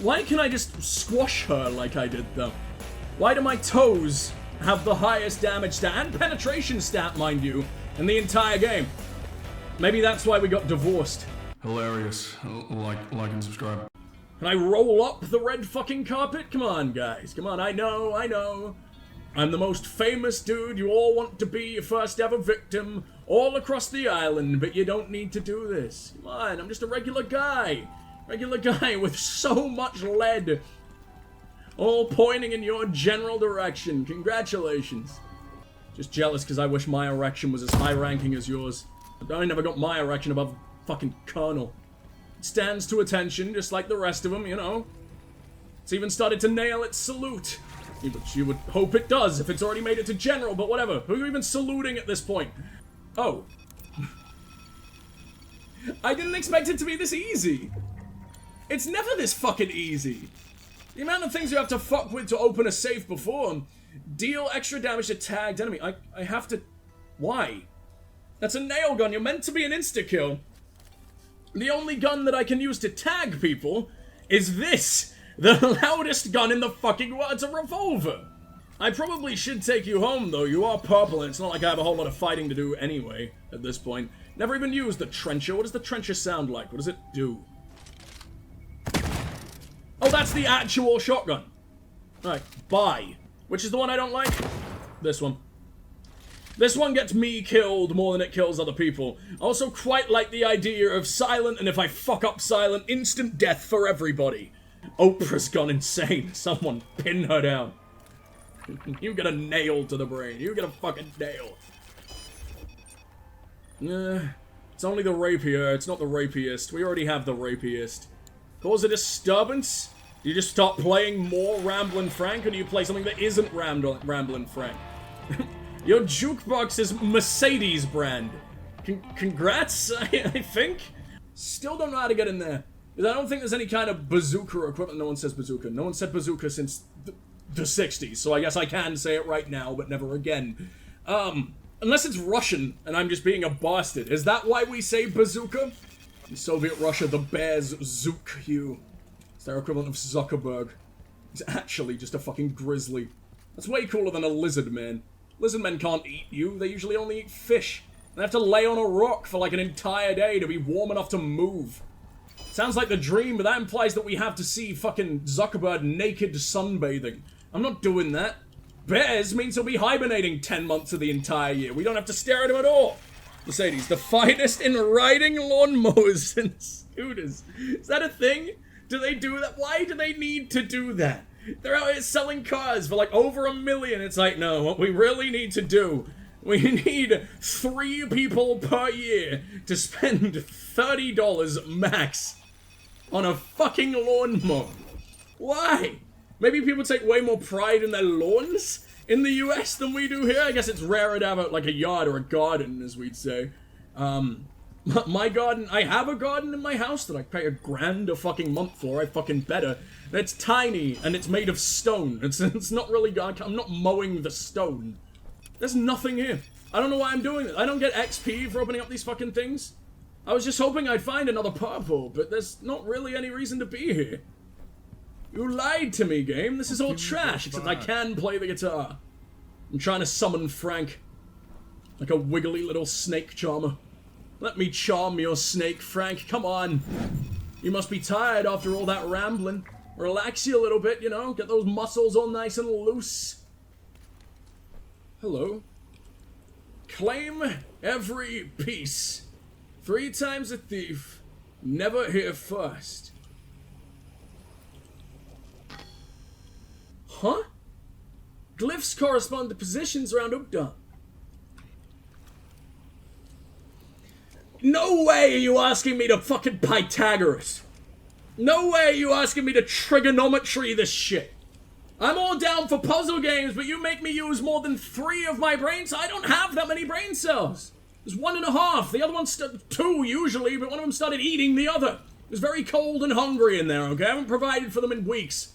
Why can I just squash her like I did, though? Why do my toes have the highest damage stat, and penetration stat, mind you, in the entire game? Maybe that's why we got divorced. Hilarious. Like and subscribe. Can I roll up the red fucking carpet? Come on, guys. Come on, I know. I'm the most famous dude you all want to be, your first ever victim, all across the island, but you don't need to do this. Come on, I'm just a regular guy. Regular guy with so much lead. All pointing in your general direction. Congratulations. Just jealous because I wish my erection was as high ranking as yours. I never got my erection above fucking Colonel. It stands to attention, just like the rest of them, you know. It's even started to nail its salute. You would hope it does if it's already made it to General, but whatever. Who are you even saluting at this point? Oh. I didn't expect it to be this easy. It's never this fucking easy. The amount of things you have to fuck with to open a safe before. Deal extra damage to tagged enemy. I have to... Why? That's a nail gun. You're meant to be an insta-kill. The only gun that I can use to tag people is this. The loudest gun in the fucking world. It's a revolver. I probably should take you home, though. You are purple, and it's not like I have a whole lot of fighting to do anyway, at this point. Never even used the trencher. What does the trencher sound like? What does it do? Oh, that's the actual shotgun. Alright, bye. Which is the one I don't like? This one. This one gets me killed more than it kills other people. I also quite like the idea of silent, and if I fuck up silent, instant death for everybody. Oprah's gone insane. Someone pin her down. You get a nail to the brain. You get a fucking nail. It's only the rapier. It's not the rapiest. We already have the rapiest. Cause a disturbance? Do you just start playing more Ramblin' Frank, or do you play something that isn't Ramblin' Frank? Your jukebox is Mercedes brand. Congrats, I think? Still don't know how to get in there. Because I don't think there's any kind of bazooka equipment. No one says bazooka. No one said bazooka since the 60s, so I guess I can say it right now, but never again. Unless it's Russian, and I'm just being a bastard. Is that why we say bazooka? In Soviet Russia, the bears zook you. It's their equivalent of Zuckerberg. He's actually just a fucking grizzly. That's way cooler than a lizard man. Lizard men can't eat you. They usually only eat fish. They have to lay on a rock for like an entire day to be warm enough to move. Sounds like the dream, but that implies that we have to see fucking Zuckerberg naked sunbathing. I'm not doing that. Bears means he'll be hibernating 10 months of the entire year. We don't have to stare at him at all. Mercedes, the finest in riding lawnmowers and scooters. Is that a thing? Do they do that? Why do they need to do that? They're out here selling cars for like over $1 million. It's like, no, what we really need to do, we need 3 people per year to spend $30 max on a fucking lawnmower. Why? Maybe people take way more pride in their lawns in the US than we do here. I guess it's rarer to have like a yard or a garden, as we'd say. My garden, I have a garden in my house that I pay $1,000 a fucking month for. I fucking better. It's tiny and it's made of stone. It's not really, I'm not mowing the stone. There's nothing here. I don't know why I'm doing this. I don't get XP for opening up these fucking things. I was just hoping I'd find another purple, but there's not really any reason to be here. You lied to me, game. This is all trash, except I can play the guitar. I'm trying to summon Frank. Like a wiggly little snake charmer. Let me charm your snake, Frank. Come on. You must be tired after all that rambling. Relax you a little bit, you know? Get those muscles all nice and loose. Hello. Claim every piece. 3 times a thief. Never here first. Huh? Glyphs correspond to positions around Ukdam. No way are you asking me to fucking Pythagoras. No way are you asking me to trigonometry this shit. I'm all down for puzzle games, but you make me use more than 3 of my brain cells. I don't have that many brain cells. There's 1.5. The other one's 2 usually, but one of them started eating the other. It was very cold and hungry in there, okay? I haven't provided for them in weeks.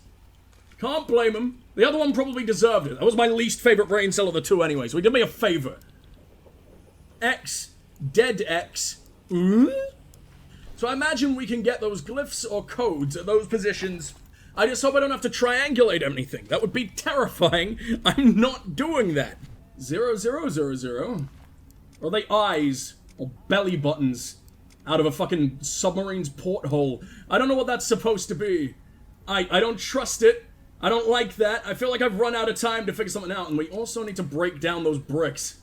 Can't blame him. The other one probably deserved it. That was my least favorite brain cell of the 2 anyway, so he did me a favor. X. Dead X. So I imagine we can get those glyphs or codes at those positions I just hope I don't have to triangulate anything. That would be terrifying. I'm not doing that. 0000. Or are they eyes? Or belly buttons? Out of a fucking submarine's porthole. I don't know what that's supposed to be. I don't trust it. I don't like that. I feel like I've run out of time to figure something out, and we also need to break down those bricks.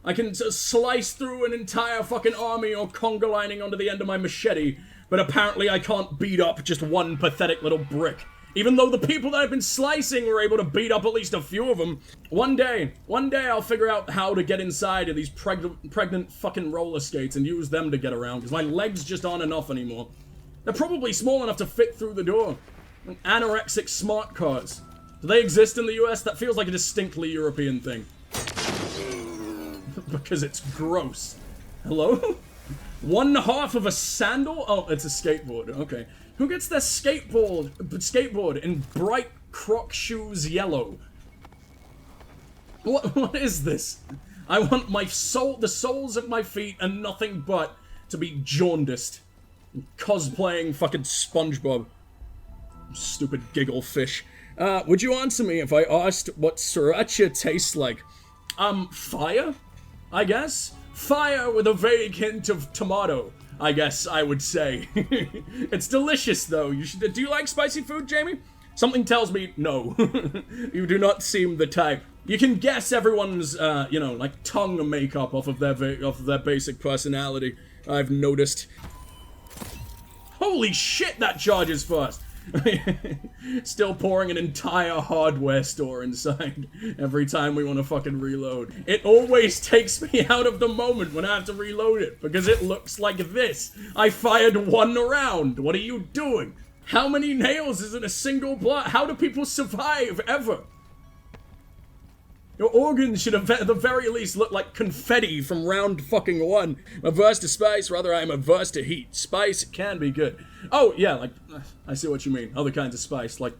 I can slice through an entire fucking army or conga lining onto the end of my machete, but apparently I can't beat up just one pathetic little brick. Even though the people that I've been slicing were able to beat up at least a few of them. One day I'll figure out how to get inside of these pregnant fucking roller skates and use them to get around, because my legs just aren't enough anymore. They're probably small enough to fit through the door. Anorexic smart cars. Do they exist in the US? That feels like a distinctly European thing. Because it's gross. Hello? 1/2 of a sandal? Oh, it's a skateboard. Okay. Who gets their skateboard in bright croc shoes yellow? What is this? I want the soles of my feet and nothing but to be jaundiced. Cosplaying fucking SpongeBob. Stupid giggle fish. Would you answer me if I asked what sriracha tastes like? Fire? I guess? Fire with a vague hint of tomato, I guess I would say. It's delicious, though. Do you like spicy food, Jamie? Something tells me no. You do not seem the type. You can guess everyone's, like tongue makeup off of their basic personality, I've noticed. Holy shit, that charges fast! Still pouring an entire hardware store inside every time we want to fucking reload. It always takes me out of the moment when I have to reload it, because it looks like this. I fired 1 round. What are you doing? How many nails is in a single block? How do people survive, ever? Your organs should have at the very least look like confetti from round fucking 1. Averse to spice, rather I am averse to heat. Spice can be good. Oh, yeah, like, I see what you mean. Other kinds of spice, like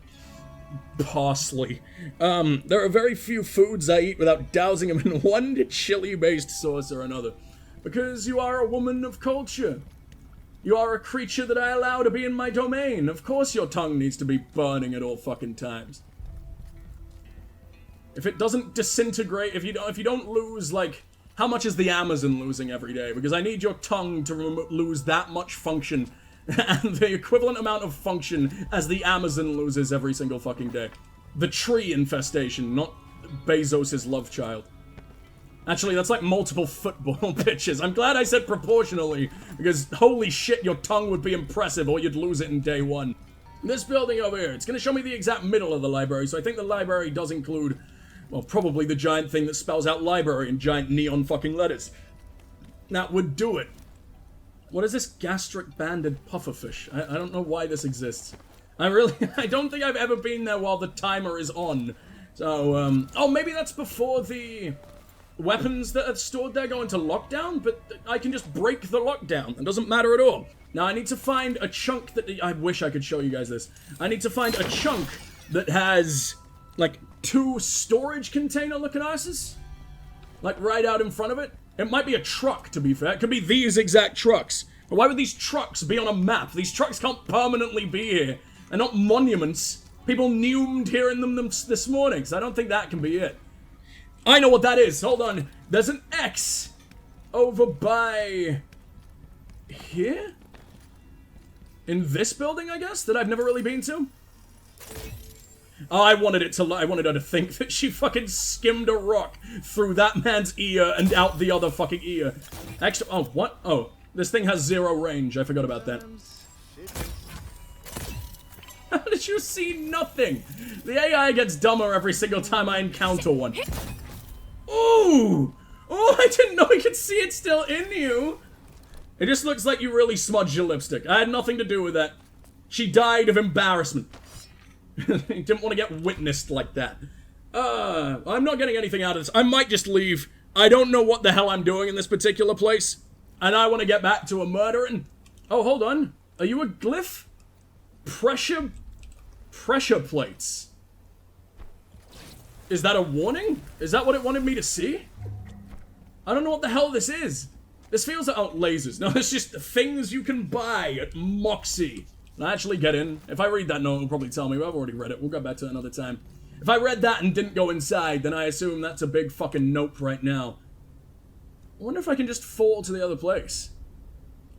parsley. There are very few foods I eat without dousing them in one chili-based sauce or another. Because you are a woman of culture. You are a creature that I allow to be in my domain. Of course your tongue needs to be burning at all fucking times. If it doesn't disintegrate, if you don't lose, like, how much is the Amazon losing every day? Because I need your tongue to lose that much function, and the equivalent amount of function as the Amazon loses every single fucking day. The tree infestation, not Bezos' love child. Actually, that's like multiple football pitches. I'm glad I said proportionally, because holy shit, your tongue would be impressive, or you'd lose it in day 1. This building over here, it's gonna show me the exact middle of the library, so I think the library does include, well, probably the giant thing that spells out library in giant neon fucking letters. That would do it. What is this gastric banded pufferfish? I don't know why this exists. I don't think I've ever been there while the timer is on. So, oh, maybe that's before the weapons that are stored there go into lockdown, but I can just break the lockdown. It doesn't matter at all. Now, I need to find a chunk that, I wish I could show you guys this. I need to find a chunk that has, like, 2 storage container looking asses. Like, right out in front of it. It might be a truck, to be fair. It could be these exact trucks. But why would these trucks be on a map? These trucks can't permanently be here. They're not monuments. People numed here in them this morning, so I don't think that can be it. I know what that is. Hold on. There's an X over by here? In this building, I guess, that I've never really been to? Oh, I wanted her to think that she fucking skimmed a rock through that man's ear and out the other fucking ear. Extra. Oh, what? Oh, this thing has 0 range. I forgot about that. How did you see nothing? The AI gets dumber every single time I encounter one. Ooh! Oh, I didn't know I could see it still in you. It just looks like you really smudged your lipstick. I had nothing to do with that. She died of embarrassment. Didn't want to get witnessed like that. I'm not getting anything out of this. I might just leave. I don't know what the hell I'm doing in this particular place. And I want to get back to a murdering. Oh, hold on. Are you a glyph? Pressure plates. Is that a warning? Is that what it wanted me to see? I don't know what the hell this is. This feels like, oh, lasers. No, it's just things you can buy at Moxie. And I actually get in. If I read that note, it'll probably tell me. I've already read it. We'll go back to it another time. If I read that and didn't go inside, then I assume that's a big fucking nope right now. I wonder if I can just fall to the other place.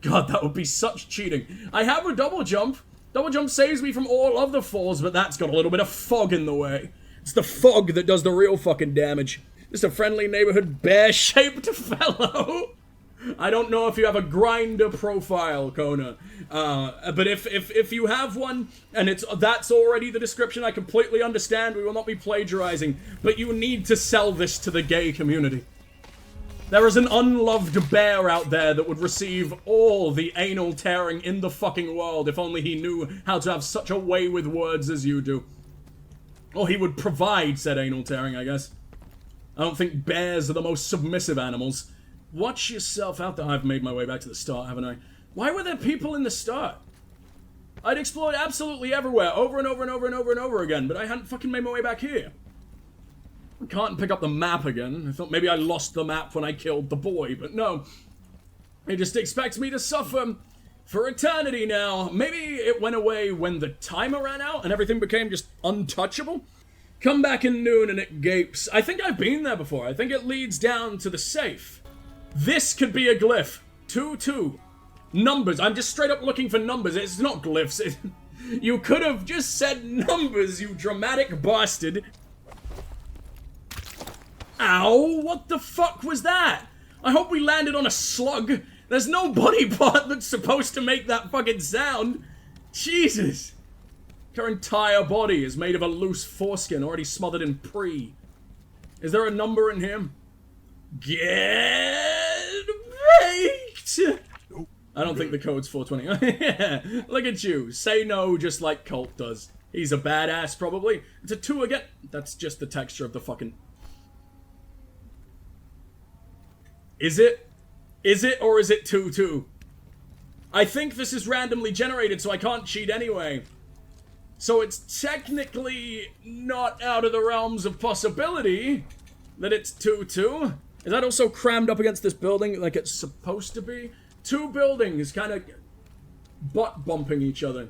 God, that would be such cheating. I have a double jump. Double jump saves me from all of the falls, but that's got a little bit of fog in the way. It's the fog that does the real fucking damage. Just a friendly neighborhood bear-shaped fellow. I don't know if you have a grinder profile, Kona. But if you have one, and that's already the description, I completely understand. We will not be plagiarizing. But you need to sell this to the gay community. There is an unloved bear out there that would receive all the anal tearing in the fucking world if only he knew how to have such a way with words as you do. Or he would provide said anal tearing, I guess. I don't think bears are the most submissive animals. Watch yourself out there. I've made my way back to the start, haven't I? Why were there people in the start? I'd explored absolutely everywhere, over and over and over and over and over again, but I hadn't fucking made my way back here. I can't pick up the map again. I thought maybe I lost the map when I killed the boy, but no. It just expects me to suffer for eternity now. Maybe it went away when the timer ran out and everything became just untouchable? Come back in noon and it gapes. I think I've been there before. I think it leads down to the safe. This could be a glyph. 2-2. Numbers. I'm just straight up looking for numbers. It's not glyphs. You could have just said numbers, you dramatic bastard. Ow! What the fuck was that? I hope we landed on a slug. There's no body part that's supposed to make that fucking sound. Jesus. Her entire body is made of a loose foreskin already smothered in pre. Is there a number in him? Get baked! I don't think the code's 420. Yeah, look at you. Say no just like Colt does. He's a badass, probably. It's a 2 again. That's just the texture of the fucking... Is it? Is it, or is it 2-2? I think this is randomly generated, so I can't cheat anyway. So it's technically not out of the realms of possibility that it's 2-2. Is that also crammed up against this building like it's supposed to be? 2 buildings kind of butt bumping each other.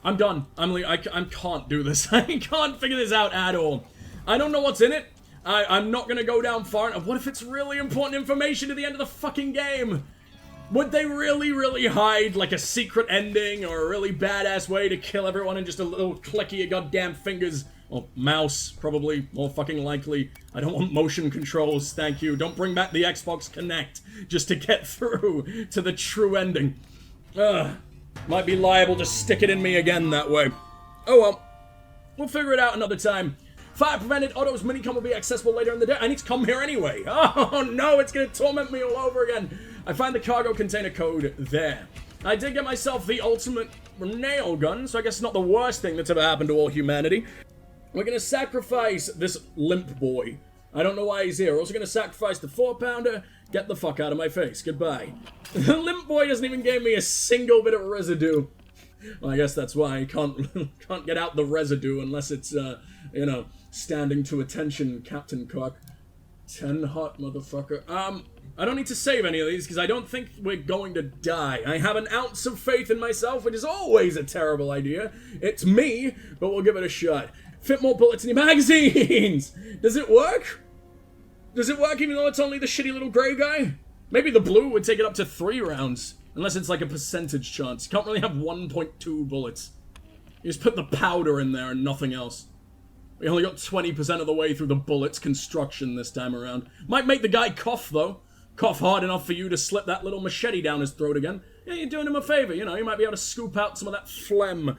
I'm done. I can't do this. I can't figure this out at all. I don't know what's in it. I'm not gonna go down far enough. What if it's really important information to the end of the fucking game? Would they really hide like a secret ending or a really badass way to kill everyone in just a little clicky of goddamn fingers? Or mouse, probably, more fucking likely. I don't want motion controls, thank you. Don't bring back the Xbox Kinect just to get through to the true ending. Might be liable to stick it in me again that way. Oh well. We'll figure it out another time. Fire prevented, Otto's minicom will be accessible later in the day. I need to come here anyway. Oh no, it's gonna torment me all over again. I find the cargo container code there. I did get myself the ultimate nail gun, so I guess it's not the worst thing that's ever happened to all humanity. We're gonna sacrifice this limp boy. I don't know why he's here. We're also gonna sacrifice the 4-pounder. Get the fuck out of my face. Goodbye. The limp boy doesn't even give me a single bit of residue. Well, I guess that's why I can't get out the residue unless it's, you know, standing to attention, Captain Cook. 10 hot motherfucker. I don't need to save any of these because I don't think we're going to die. I have an ounce of faith in myself, which is always a terrible idea. It's me, but we'll give it a shot. Fit more bullets in your magazines! Does it work? Does it work even though it's only the shitty little grey guy? Maybe the blue would take it up to 3 rounds. Unless it's like a percentage chance. You can't really have 1.2 bullets. You just put the powder in there and nothing else. We only got 20% of the way through the bullet's construction this time around. Might make the guy cough, though. Cough hard enough for you to slip that little machete down his throat again. Yeah, you're doing him a favor, you know. You might be able to scoop out some of that phlegm.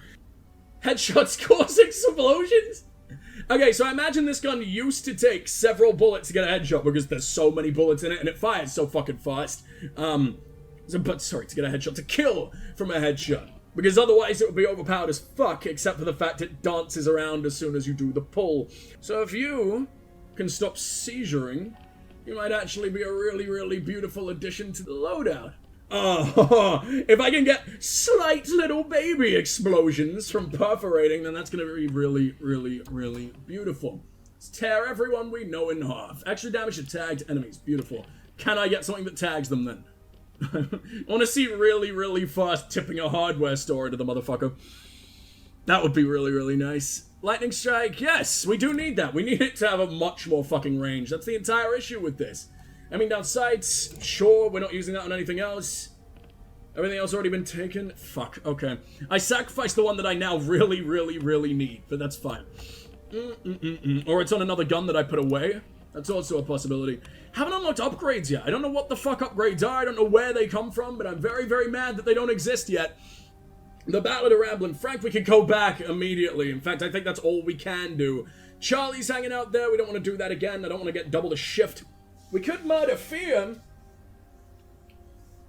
Headshots cause explosions? Okay, so I imagine this gun used to take several bullets to get a headshot because there's so many bullets in it and it fires so fucking fast. Sorry, to get a headshot, to kill from a headshot. Because otherwise it would be overpowered as fuck, except for the fact it dances around as soon as you do the pull. So if you can stop seizuring, you might actually be a really beautiful addition to the loadout. Oh, if I can get slight little baby explosions from perforating, then that's gonna be really beautiful. Let's tear everyone we know in half. Extra damage to tagged enemies. Beautiful. Can I get something that tags them then? I want to see really, really fast tipping a hardware store into the motherfucker. That would be really, really nice. Lightning strike, yes, we do need that. We need it to have a much more fucking range. That's the entire issue with this. Aiming down sights, sure, we're not using that on anything else. Everything else already been taken? Fuck, okay. I sacrificed the one that I now really, really, really need, but that's fine. Or it's on another gun that I put away. That's also a possibility. Haven't unlocked upgrades yet. I don't know what the fuck upgrades are. I don't know where they come from, but I'm very, very mad that they don't exist yet. The Battle of the Ramblin' Frank, we could go back immediately. In fact, I think that's all we can do. Charlie's hanging out there. We don't want to do that again. I don't want to get double the shift. We could murder Fear.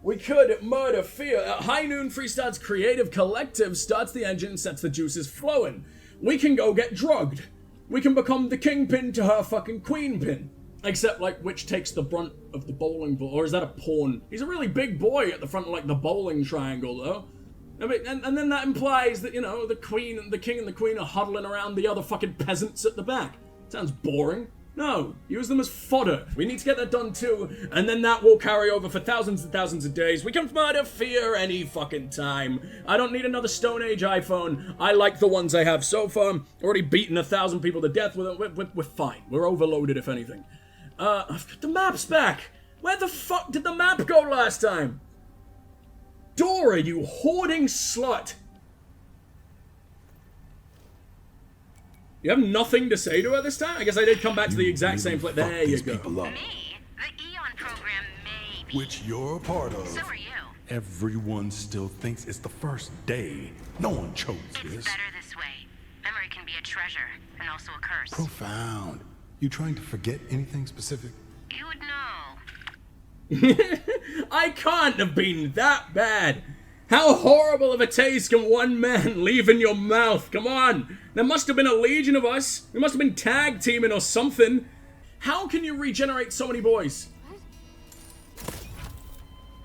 We could murder Fear. At high noon, Freestar's creative collective starts the engine and sets the juices flowing. We can go get drugged. We can become the kingpin to her fucking queenpin. Except, like, which takes the brunt of the bowling ball? Or is that a pawn? He's a really big boy at the front of, like, the bowling triangle, though. I mean, and then that implies that, you know, the queen and the king and the queen are huddling around the other fucking peasants at the back. Sounds boring. No, use them as fodder. We need to get that done too, and then that will carry over for thousands and thousands of days. We can murder Fear any fucking time. I don't need another Stone Age iPhone. I like the ones I have so far. Already beaten 1,000 people to death with it. We're fine. We're overloaded, if anything. I've got the maps back. Where the fuck did the map go last time? Dora, you hoarding slut. You have nothing to say to her this time? I guess I did come back to the exact same place. There you go. Me? The Eon program, maybe. Which you're a part of. So are you. Everyone still thinks it's the first day. No one chose It's this. better this way. Memory can be a treasure, and also a curse. Profound. You trying to forget anything specific? You would know. I can't have been that bad. How horrible of a taste can one man leave in your mouth? Come on. There must have been a legion of us. We must have been tag teaming or something. How can you regenerate so many boys?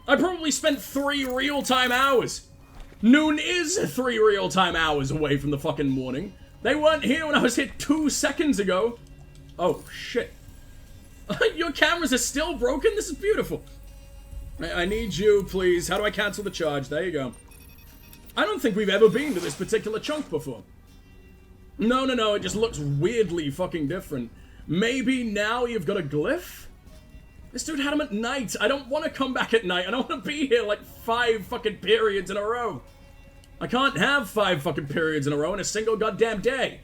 I probably spent 3 real-time hours. Noon is 3 real-time hours away from the fucking morning. They weren't here when I was here 2 seconds ago. Oh, shit. Your cameras are still broken? This is beautiful. I need you, please. How do I cancel the charge? There you go. I don't think we've ever been to this particular chunk before. No, it just looks weirdly fucking different. Maybe now you've got a glyph? This dude had him at night. I don't want to come back at night. I don't want to be here like 5 fucking periods in a row. I can't have 5 fucking periods in a row in a single goddamn day.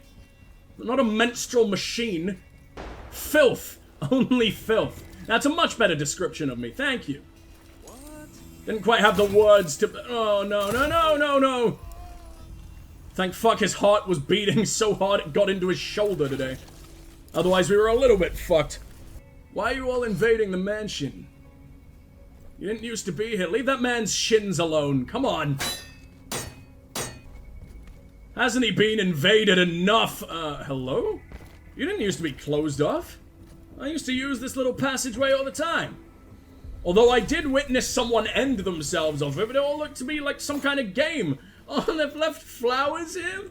I'm not a menstrual machine. Filth. Only filth. That's a much better description of me. Thank you. Didn't quite have the words to... Oh, no. Thank fuck his heart was beating so hard it got into his shoulder today. Otherwise, we were a little bit fucked. Why are you all invading the mansion? You didn't used to be here. Leave that man's shins alone. Come on. Hasn't he been invaded enough? Hello? You didn't used to be closed off. I used to use this little passageway all the time. Although I did witness someone end themselves off of it, it all looked to me like some kind of game. Oh, they've left flowers here?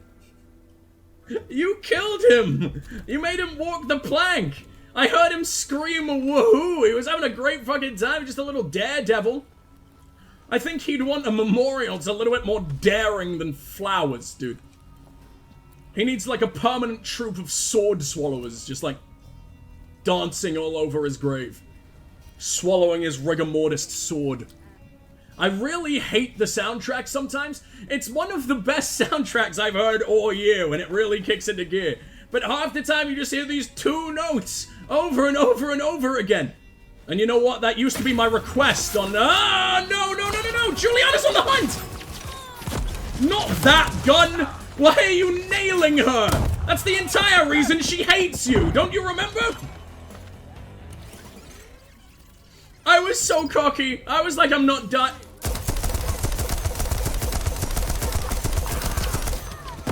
You killed him! You made him walk the plank! I heard him scream woohoo! He was having a great fucking time, just a little daredevil. I think he'd want a memorial that's a little bit more daring than flowers, dude. He needs like a permanent troop of sword swallowers, just like dancing all over his grave. Swallowing his rigor mortis sword. I really hate the soundtrack sometimes. It's one of the best soundtracks I've heard all year when it really kicks into gear. But half the time you just hear these 2 notes over and over and over again. And you know what? That used to be my request on... Ah, no! Juliana's on the hunt! Not that gun! Why are you nailing her? That's the entire reason she hates you. Don't you remember? I was so cocky. I was like, I'm not done.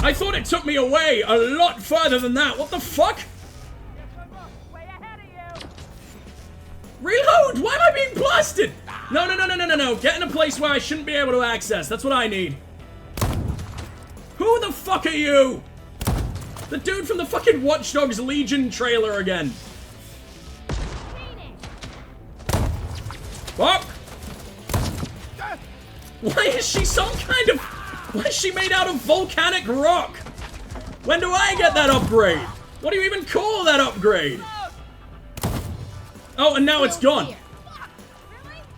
I thought it took me away a lot further than that. What the fuck? Reload! Why am I being blasted? No. Get in a place where I shouldn't be able to access. That's what I need. Who the fuck are you? The dude from the fucking Watch Dogs Legion trailer again. Fuck! Why is she some kind of... Why is she made out of volcanic rock? When do I get that upgrade? What do you even call that upgrade? Oh, and now it's gone.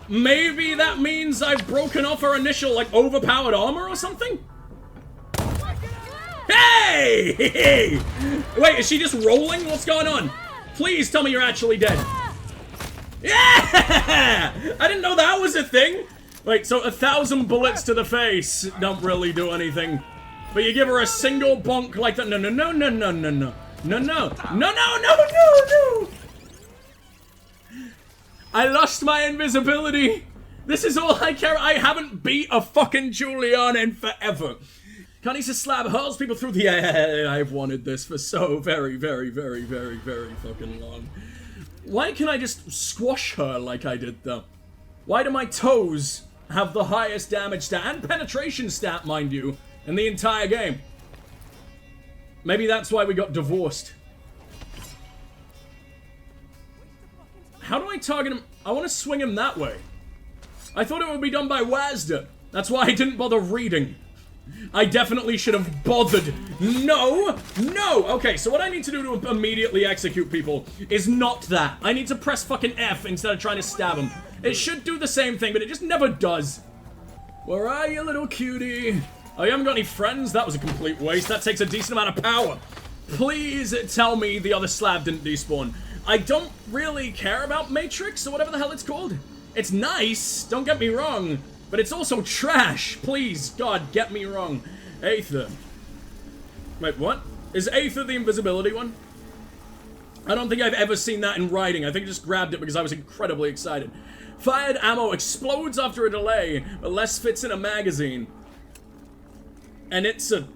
Maybe that means I've broken off her initial, like, overpowered armor or something? Hey! Wait, is she just rolling? What's going on? Please tell me you're actually dead. Yeah! I didn't know that was a thing. Wait, so 1,000 bullets to the face don't really do anything. But you give her a single bonk like that. No, no, no, no, no, no, no. No, no. No, no, no, no, no. I lost my invisibility. This is all I care. I haven't beat a fucking Juliana in forever. Connie's slab hurls people through the air. I've wanted this for so very, very, very, very, very fucking long. Why can't I just squash her like I did, though? Why do my toes have the highest damage stat, and penetration stat, mind you, in the entire game? Maybe that's why we got divorced. How do I target him? I want to swing him that way. I thought it would be done by WASD. That's why I didn't bother reading. I definitely should have bothered. No! No! Okay, so what I need to do to immediately execute people is not that. I need to press fucking F instead of trying to stab them. It should do the same thing, but it just never does. Where are you, little cutie? Oh, you haven't got any friends? That was a complete waste. That takes a decent amount of power. Please tell me the other slab didn't despawn. I don't really care about Matrix, or whatever the hell it's called. It's nice, don't get me wrong. But it's also trash. Please, God, get me wrong. Aether. Wait, what? Is Aether the invisibility one? I don't think I've ever seen that in writing. I think I just grabbed it because I was incredibly excited. Fired ammo explodes after a delay, but less fits in a magazine. And it's a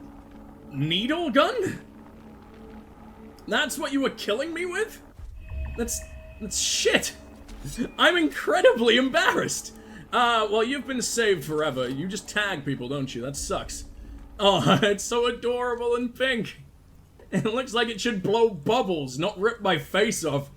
needle gun? That's what you were killing me with? That's shit. I'm incredibly embarrassed. Well, you've been saved forever. You just tag people, don't you? That sucks. Oh, it's so adorable and pink. It looks like it should blow bubbles, not rip my face off.